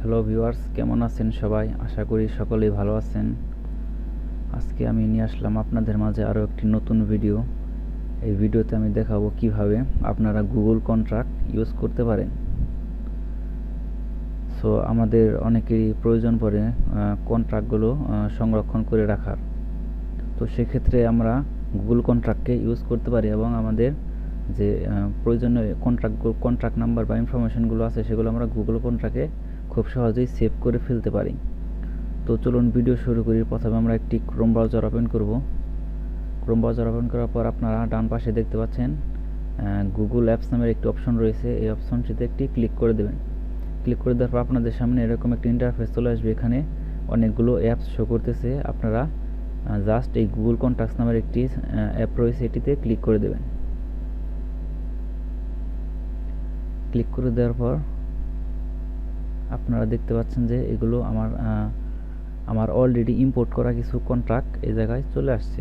Hello viewers, কেমন আছেন সবাই? আশা করি সকলেই ভালো আছেন। আজকে আমি নিয়ে আসলাম আপনাদের মাঝে আরও একটি নতুন ভিডিও। এই ভিডিওতে আমি দেখাবো কিভাবে আপনারা গুগল কন্ট্রাক্ট ইউজ করতে পারেন। সো আমাদের অনেকেরই প্রয়োজন পড়ে কন্ট্রাক্টগুলো সংরক্ষণ করে রাখার। তো সেক্ষেত্রে আমরা গুগল কন্ট্রাক্টকে ইউজ করতে পারি এবং আমাদের যে প্রয়োজনীয় কন্ট্রাক্ট নাম্বার বা ইনফরমেশনগুলো আছে সেগুলো আমরা গুগল কন্ট্রাক্টে খুব সহজেই সেভ করে ফেলতে পারি। তো চলুন ভিডিও শুরু করি। প্রথমে আমরা একটি ক্রোম ব্রাউজার ওপেন করব। ক্রোম ব্রাউজার ওপেন করার পর আপনারা ডান পাশে দেখতে পাচ্ছেন গুগল অ্যাপস নামের একটি অপশন রয়েছে। এই অপশনটিতে একটি ক্লিক করে দেবেন। ক্লিক করে দেওয়ার পর আপনাদের সামনে এরকম একটি ইন্টারফেস চলে আসবে। এখানে অনেকগুলো অ্যাপস শো করতেছে। আপনারা জাস্ট এই গুগল কন্ট্যাক্টস নামের একটি অ্যাপ রয়েছে, এটিতে ক্লিক করে দেবেন। ক্লিক করে দেওয়ার পর আপনারা দেখতে পাচ্ছেন যে এগুলো আমার অলরেডি ইম্পোর্ট করা কিছু কন্ট্রাক্ট এই জায়গায় চলে আসছে।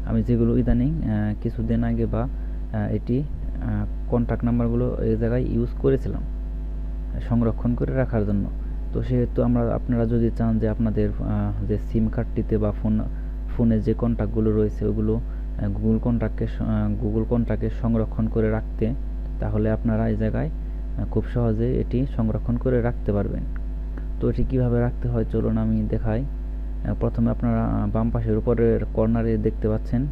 আমি যেগুলো ইদানিং কিছুদিন আগে বা এটি কন্ট্রাক্ট নাম্বারগুলো এই জায়গায় ইউজ করেছিলাম সংরক্ষণ করে রাখার জন্য। তো সেহেতু আপনারা যদি চান যে আপনাদের যে সিম কার্ডটিতে বা ফোনে যে কন্ট্রাক্টগুলো রয়েছে ওগুলো গুগল কন্ট্রাক্টে সংরক্ষণ করে রাখতে, তাহলে আপনারা এই জায়গায় খুব সহজে এটি সংরক্ষণ করে রাখতে পারবেন। তো এটি কীভাবে রাখতে হয় চলুন আমি দেখাই। প্রথমে আপনারা বাম পাশের উপরের কর্নারে দেখতে পাচ্ছেন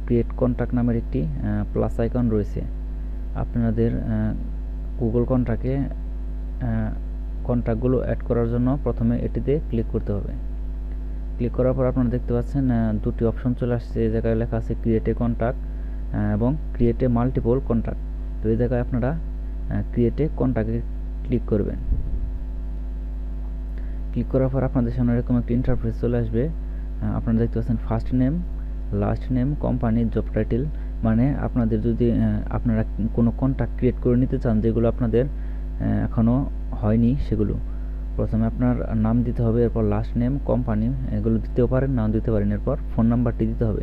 ক্রিয়েট কন্ট্রাক্ট নামের একটি প্লাস আইকন রয়েছে। আপনাদের গুগল কন্ট্রাক্টগুলো অ্যাড করার জন্য প্রথমে এটিতে ক্লিক করতে হবে। ক্লিক করার পর আপনারা দেখতে পাচ্ছেন দুটি অপশন চলে আসছে। এই জায়গায় লেখা আছে ক্রিয়েট এ কন্ট্রাক্ট এবং ক্রিয়েট এ মাল্টিপল কন্ট্রাক্ট। তো এই জায়গায় আপনারা ক্রিয়েট এ কন্ট্রাক্টে ক্লিক করবেন। ক্লিক করার পর আপনাদের সামনে এরকম একটি ইন্টারফেস চলে আসবে। আপনারা দেখতে পাচ্ছেন first name, last name, company, job title. মানে আপনাদের যদি আপনারা কোনো কন্ট্রাক্ট ক্রিয়েট করে নিতে চান যেগুলো আপনাদের এখনও হয়নি, সেগুলো প্রথমে আপনার নাম দিতে হবে, এরপর লাস্ট নেম, কোম্পানি এগুলো দিতেও পারেন, নাও দিতে পারেন। এরপর ফোন নাম্বারটি দিতে হবে।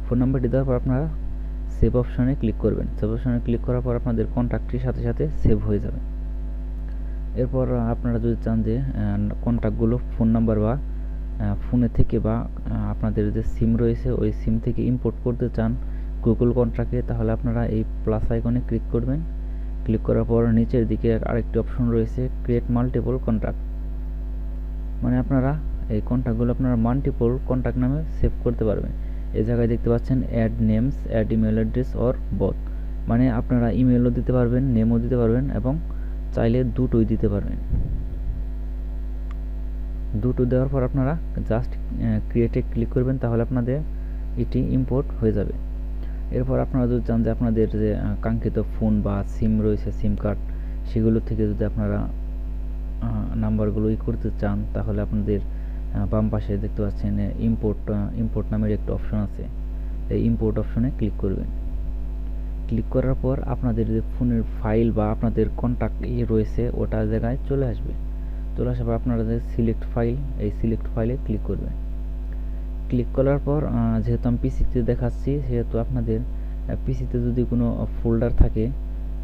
ফোন নাম্বারটি দেওয়ার পর আপনারা সেভ অপশনে ক্লিক করবেন। সেভ অপশনে ক্লিক করার পর আপনাদের কন্ট্রাক্টটির সাথে সাথে সেভ হয়ে যাবে। এরপর আপনারা যদি চান যে কন্ট্রাক্টগুলো ফোন নাম্বার বা ফোনে থেকে বা আপনাদের যে সিম রয়েছে ওই সিম থেকে ইম্পোর্ট করতে চান গুগল কন্ট্রাক্টে, তাহলে আপনারা এই প্লাস আইকনে ক্লিক করবেন। ক্লিক করার পর নিচের দিকে আরেকটি অপশন রয়েছে ক্রিয়েট মাল্টিপল কন্ট্রাক্ট। মানে আপনারা এই কন্ট্রাক্টগুলো আপনারা মাল্টিপল কন্ট্রাক্ট নামে সেভ করতে পারবেন। এই জায়গায় দেখতে পাচ্ছেন add names, add email address or both. মানে আপনারা ইমেলও দিতে পারবেন, নেমও দিতে পারবেন এবং চাইলে দুটোই দিতে পারবেন। দুটো দেওয়ার পর আপনারা জাস্ট ক্রিয়েটে ক্লিক করবেন, তাহলে আপনাদের এটি ইম্পোর্ট হয়ে যাবে। এরপর আপনারা যদি চান যে আপনাদের যে কাঙ্ক্ষিত ফোন বা সিম রয়েছে, সিম কার্ড, সেগুলো থেকে যদি আপনারা নাম্বারগুলো করতে চান, তাহলে আপনাদের বাম পাশে দেখতে পাচ্ছেন ইম্পোর্ট নামের একটা অপশন আছে। এই ইম্পোর্ট অপশনে ক্লিক করবেন। ক্লিক করার পর আপনাদের যে ফোনের ফাইল বা আপনাদের কন্ট্যাক্ট রয়েছে ওটা জায়গায় চলে আসবে। চলে আসার পর আপনারা যে সিলেক্ট ফাইল, এই সিলেক্ট ফাইলে ক্লিক করবেন। ক্লিক করার পর যেহেতু আমি পিসিতে দেখাচ্ছি, সেহেতু আপনাদের পিসিতে যদি কোনো ফোল্ডার থাকে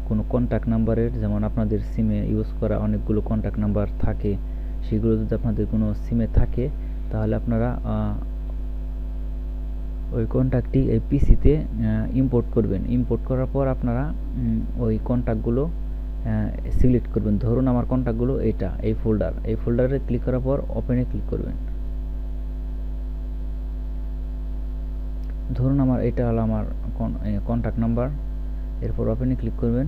কোনো কন্ট্যাক্ট নাম্বারের, যেমন আপনাদের সিমে ইউজ করা অনেকগুলো কন্ট্যাক্ট নাম্বার থাকে, সেগুলো যদি আপনাদের কোনো সিমে থাকে, তাহলে আপনারা ওই কন্ট্যাক্টটি এই পিসিতে ইম্পোর্ট করবেন। ইম্পোর্ট করার পর আপনারা ওই কন্ট্যাক্টগুলো সিলেক্ট করবেন। ধরুন আমার কন্ট্যাক্টগুলো এই ফোল্ডারে ক্লিক করার পর ওপেনে ক্লিক করবেন। ধরুন এটা হলো আমার কন্ট্যাক্ট নাম্বার। এরপর ওপেনে ক্লিক করবেন।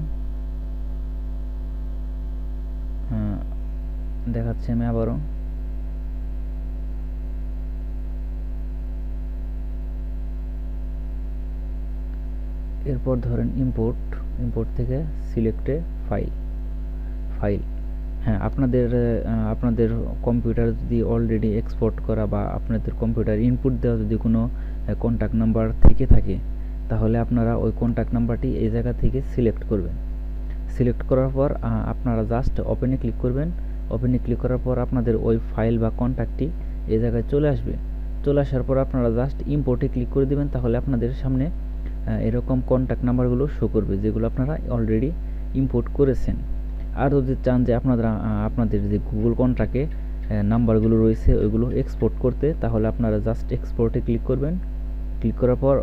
দেখাচ্ছি আমি আবারও। এরপর ধরেন ইম্পোর্ট থেকে সিলেক্টে ফাইল। হ্যাঁ, আপনাদের কম্পিউটার যদি অলরেডি এক্সপোর্ট করা বা আপনাদের কম্পিউটার ইনপুট দেওয়া যদি কোনো কন্ট্যাক্ট নাম্বার থেকে থাকে, তাহলে আপনারা ওই কন্ট্যাক্ট নাম্বারটি এই জায়গা থেকে সিলেক্ট করবেন। সিলেক্ট করার পর আপনারা জাস্ট ওপেনে ক্লিক করবেন। ওপেনে ক্লিক করার পর আপনাদের ওই ফাইল বা কন্ট্যাক্টটি এই জায়গায় চলে আসবে। চলে আসার পর আপনারা জাস্ট ইম্পোর্টে ক্লিক করে দেবেন, তাহলে আপনাদের সামনে এরকম কন্ট্যাক্ট নাম্বারগুলো শো করবে যেগুলো আপনারা অলরেডি ইম্পোর্ট করেছেন। আর যদি চান যে আপনাদের যে গুগল কন্ট্রাক্টে নাম্বারগুলো রয়েছে ওইগুলো এক্সপোর্ট করতে, তাহলে আপনারা জাস্ট এক্সপোর্টে ক্লিক করবেন। ক্লিক করার পর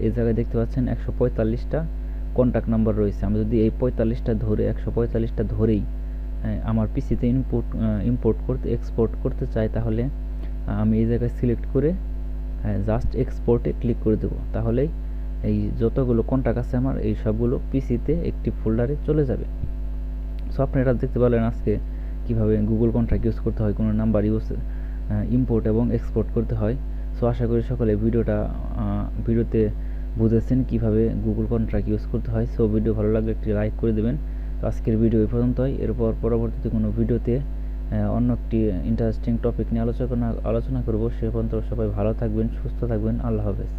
এই জায়গায় দেখতে পাচ্ছেন 145টা কন্ট্যাক্ট নাম্বার রয়েছে। আমি যদি এই 145টা ধরেই আমার পিসিতে ইম্পোর্ট করতে এক্সপোর্ট করতে চাই, তাহলে আমি এই জায়গায় সিলেক্ট করে জাস্ট এক্সপোর্টে ক্লিক করে দেবো। তাহলেই এই যতগুলো কন্ট্যাক্ট আছে আমার এই সবগুলো পিসিতে একটি ফোল্ডারে চলে যাবে। সো আপনারা দেখতে পেলেন আজকে কিভাবে গুগল কন্ট্রাক্ট ইউজ করতে হয়, কোনো নাম্বার ইম্পোর্ট এবং এক্সপোর্ট করতে হয়। সো আশা করি সকলে ভিডিওতে বুঝেছেন কিভাবে গুগল কন্ট্রাক্ট ইউজ করতে হয়। সো ভিডিও ভালো লাগলে একটি লাইক করে দেবেন। তো আজকের ভিডিও এই পর্যন্তই। এরপর পরবর্তীতে কোনো ভিডিওতে অন্য একটি ইন্টারেস্টিং টপিক নিয়ে আলোচনা করব। সে পর্যন্ত সবাই ভালো থাকবেন, সুস্থ থাকবেন। আল্লাহ হাফেজ।